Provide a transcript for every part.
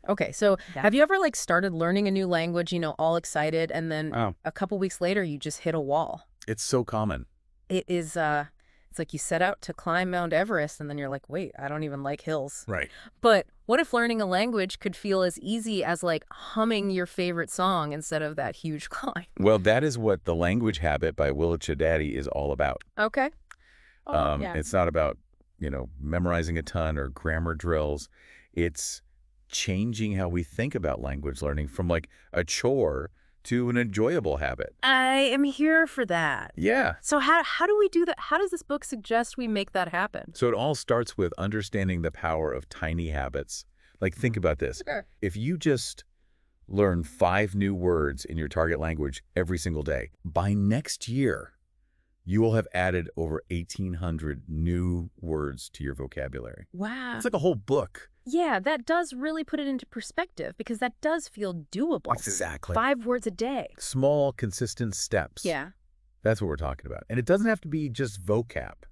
Okay, so Yeah. have you ever like started learning a new language, all excited, and then Oh, a couple weeks later you just hit a wall? it's so common. It is, it's like you set out to climb Mount Everest and then you're like, wait, I don't even like hills. Right. But what if learning a language could feel as easy as like humming your favorite song instead of that huge climb? Well, that is what The Language Habit by Oualid Cheddadi is all about. Okay. Oh, yeah. It's not about, memorizing a ton or grammar drills. It's changing how we think about language learning from like a chore to an enjoyable habit. I am here for that. Yeah. So how do we do that? How does this book suggest we make that happen? So it all starts with understanding the power of tiny habits. Like, think about this. Sure. If you just learn 5 new words in your target language every single day, by next year, you will have added over 1,800 new words to your vocabulary. Wow. It's like a whole book. Yeah, that does really put it into perspective because that does feel doable. Exactly. 5 words a day. Small, consistent steps. Yeah. That's what we're talking about. And it doesn't have to be just vocab,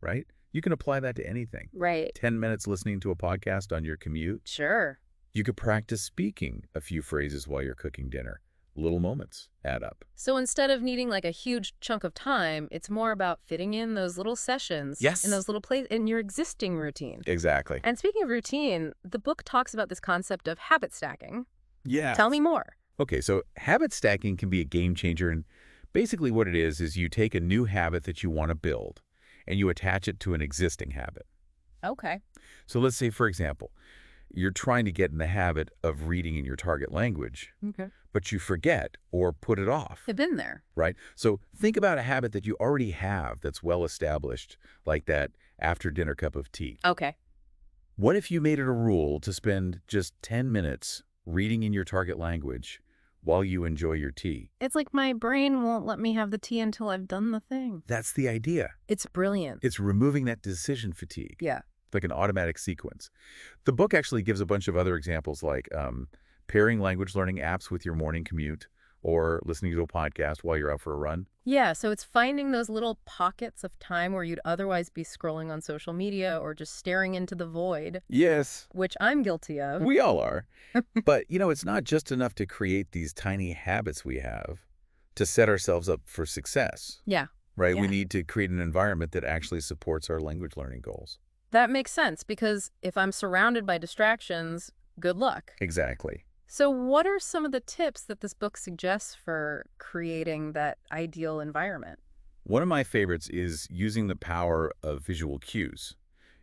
right? You can apply that to anything. Right. 10 minutes listening to a podcast on your commute. Sure. You could practice speaking a few phrases while you're cooking dinner. Little moments add up. So instead of needing like a huge chunk of time, it's more about fitting in those little sessions Yes. in those little places in your existing routine. Exactly. And speaking of routine, the book talks about this concept of habit stacking. Yeah. Tell me more. Okay, so habit stacking can be a game changer. And basically what it is you take a new habit that you want to build and you attach it to an existing habit. Okay. So let's say, for example, you're trying to get in the habit of reading in your target language, Okay. but you forget or put it off, I've been there. right? So think about a habit that you already have that's well established, like that after dinner cup of tea. Okay. What if you made it a rule to spend just 10 minutes reading in your target language while you enjoy your tea? It's like my brain won't let me have the tea until I've done the thing. That's the idea. It's brilliant. It's removing that decision fatigue, Yeah. like an automatic sequence. The book actually gives a bunch of other examples like pairing language learning apps with your morning commute or listening to a podcast while you're out for a run. Yeah, so it's finding those little pockets of time where you'd otherwise be scrolling on social media or just staring into the void, Yes, which I'm guilty of. we all are. But, it's not just enough to create these tiny habits we have to set ourselves up for success, Yeah, right? We Yeah. need to create an environment that actually supports our language learning goals. that makes sense because if I'm surrounded by distractions, good luck. Exactly. So what are some of the tips that this book suggests for creating that ideal environment? One of my favorites is using the power of visual cues.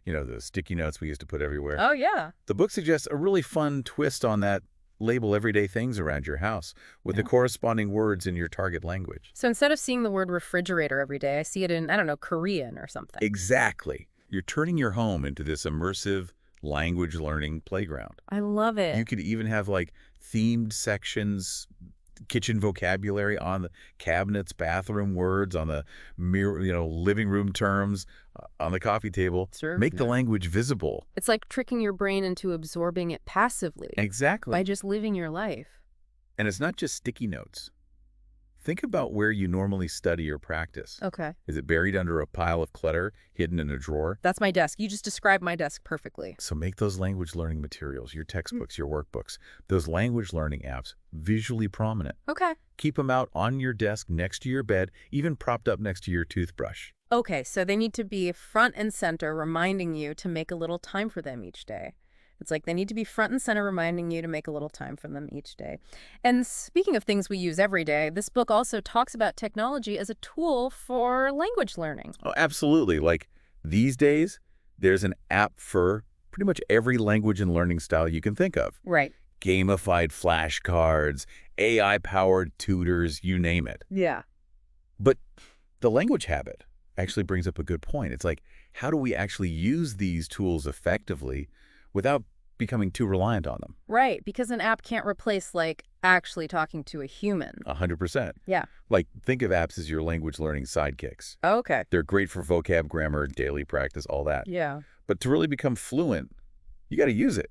The sticky notes we used to put everywhere. Oh, yeah. The book suggests a really fun twist on that. Label everyday things around your house with the corresponding words in your target language. So instead of seeing the word refrigerator every day, I see it in, I don't know, Korean or something. Exactly. You're turning your home into this immersive language learning playground. I love it. You could even have like themed sections, kitchen vocabulary on the cabinets, bathroom words, on the mirror, living room terms, on the coffee table. Sure. Make the language visible. It's like tricking your brain into absorbing it passively Exactly. by just living your life. And it's not just sticky notes. Think about where you normally study or practice. Okay. Is it buried under a pile of clutter, hidden in a drawer? That's my desk. You just described my desk perfectly. So make those language learning materials, your textbooks, your workbooks, those language learning apps visually prominent. Okay. Keep them out on your desk, next to your bed, even propped up next to your toothbrush. Okay, so they need to be front and center, reminding you to make a little time for them each day. It's like they need to be front and center, reminding you to make a little time for them each day. And speaking of things we use every day, this book also talks about technology as a tool for language learning. Oh, absolutely. Like these days, there's an app for pretty much every language and learning style you can think of. Right. Gamified flashcards, AI-powered tutors, you name it. Yeah. But the language habit actually brings up a good point. It's like, how do we actually use these tools effectively without becoming too reliant on them? Right, because an app can't replace, like, actually talking to a human. 100%. Yeah. Like, think of apps as your language learning sidekicks. Okay. They're great for vocab, grammar, daily practice, all that. Yeah. But to really become fluent, you got to use it,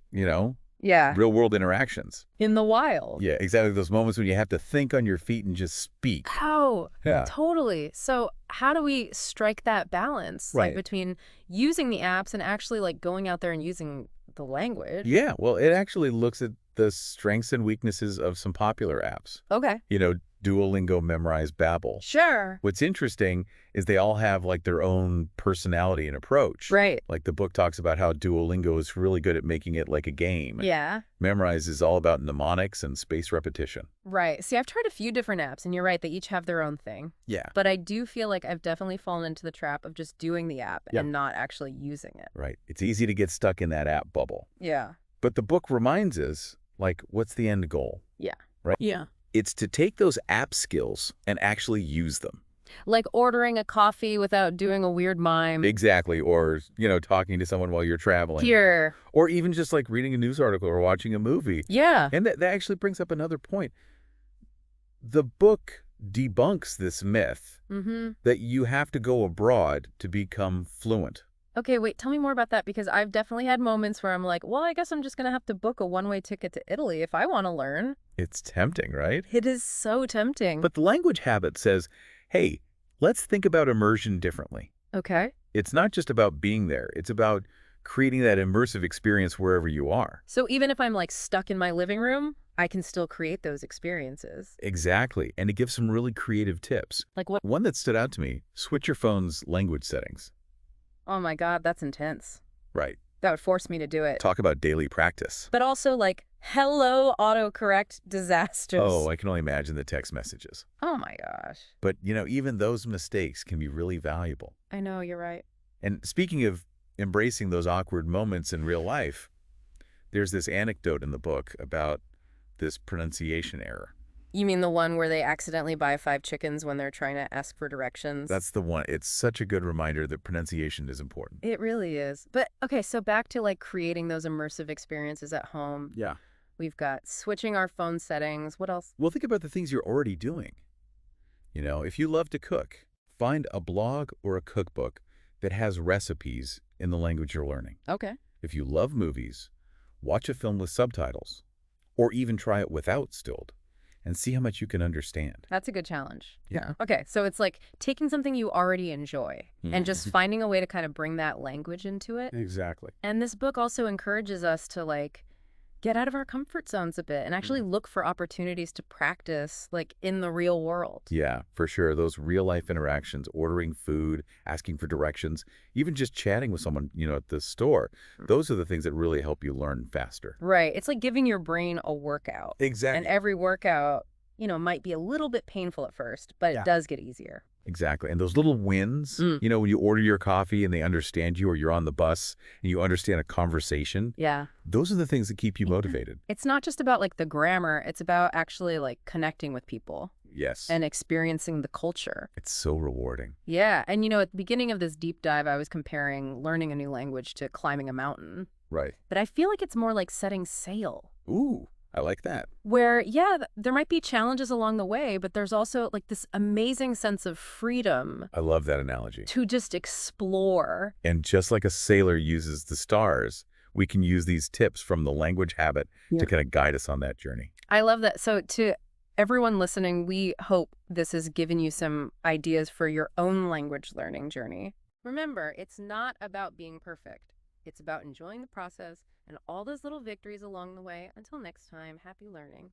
Yeah. real world interactions. In the wild. Yeah, exactly. Those moments when you have to think on your feet and just speak. Oh, Yeah. totally. So how do we strike that balance Right. like between using the apps and actually like going out there and using the language. Yeah, well, it actually looks at the strengths and weaknesses of some popular apps. Okay. Duolingo, Memrise, Babbel. Sure. What's interesting is they all have like their own personality and approach. Right. Like the book talks about how Duolingo is really good at making it like a game. Yeah. Memrise is all about mnemonics and spaced repetition. Right. See, I've tried a few different apps, and you're right, they each have their own thing. Yeah. But I do feel like I've definitely fallen into the trap of just doing the app Yep. and not actually using it. Right. It's easy to get stuck in that app bubble. Yeah. But the book reminds us, like, what's the end goal? Yeah. Right? Yeah. It's to take those app skills and actually use them. Like ordering a coffee without doing a weird mime. Exactly. Or, talking to someone while you're traveling. Here. Or even just like reading a news article or watching a movie. Yeah. And that actually brings up another point. The book debunks this myth that you have to go abroad to become fluent. Okay, wait, tell me more about that, because I've definitely had moments where I'm like, well, I guess I'm just going to have to book a one-way ticket to Italy if I want to learn. It's tempting, right? It is so tempting. But the language habit says, hey, let's think about immersion differently. Okay. It's not just about being there. It's about creating that immersive experience wherever you are. So even if I'm like stuck in my living room, I can still create those experiences. Exactly. And it gives some really creative tips. Like what? One that stood out to me, switch your phone's language settings. Oh my God, that's intense. Right. That would force me to do it. Talk about daily practice. But also like, hello, autocorrect disasters. Oh, I can only imagine the text messages. Oh my gosh. But, even those mistakes can be really valuable. I know, you're right. And speaking of embracing those awkward moments in real life, there's this anecdote in the book about this pronunciation error. You mean the one where they accidentally buy 5 chickens when they're trying to ask for directions? That's the one. It's such a good reminder that pronunciation is important. It really is. But okay, so back to like creating those immersive experiences at home. Yeah. We've got switching our phone settings. What else? Well, think about the things you're already doing. If you love to cook, find a blog or a cookbook that has recipes in the language you're learning. Okay. If you love movies, watch a film with subtitles, or even try it without stilled, and see how much you can understand. That's a good challenge. Yeah. Okay, so it's like taking something you already enjoy and just finding a way to kind of bring that language into it. Exactly. And this book also encourages us to like get out of our comfort zones a bit and actually look for opportunities to practice like in the real world. Yeah, for sure. Those real-life interactions, ordering food, asking for directions, even just chatting with someone, at the store, those are the things that really help you learn faster. Right. It's like giving your brain a workout. Exactly. And every workout, might be a little bit painful at first, but it does get easier. Exactly. And those little wins, when you order your coffee and they understand you, or you're on the bus and you understand a conversation. Yeah. Those are the things that keep you motivated. It's not just about like the grammar. It's about actually like connecting with people. Yes. And experiencing the culture. It's so rewarding. Yeah. And at the beginning of this deep dive, I was comparing learning a new language to climbing a mountain. Right. But I feel like it's more like setting sail. Ooh, I like that. Where, yeah, there might be challenges along the way, but there's also like this amazing sense of freedom. I love that analogy. To just explore. And just like a sailor uses the stars, we can use these tips from the language habit to kind of guide us on that journey. I love that. So to everyone listening, we hope this has given you some ideas for your own language learning journey. Remember, it's not about being perfect. It's about enjoying the process and all those little victories along the way. Until next time, happy learning.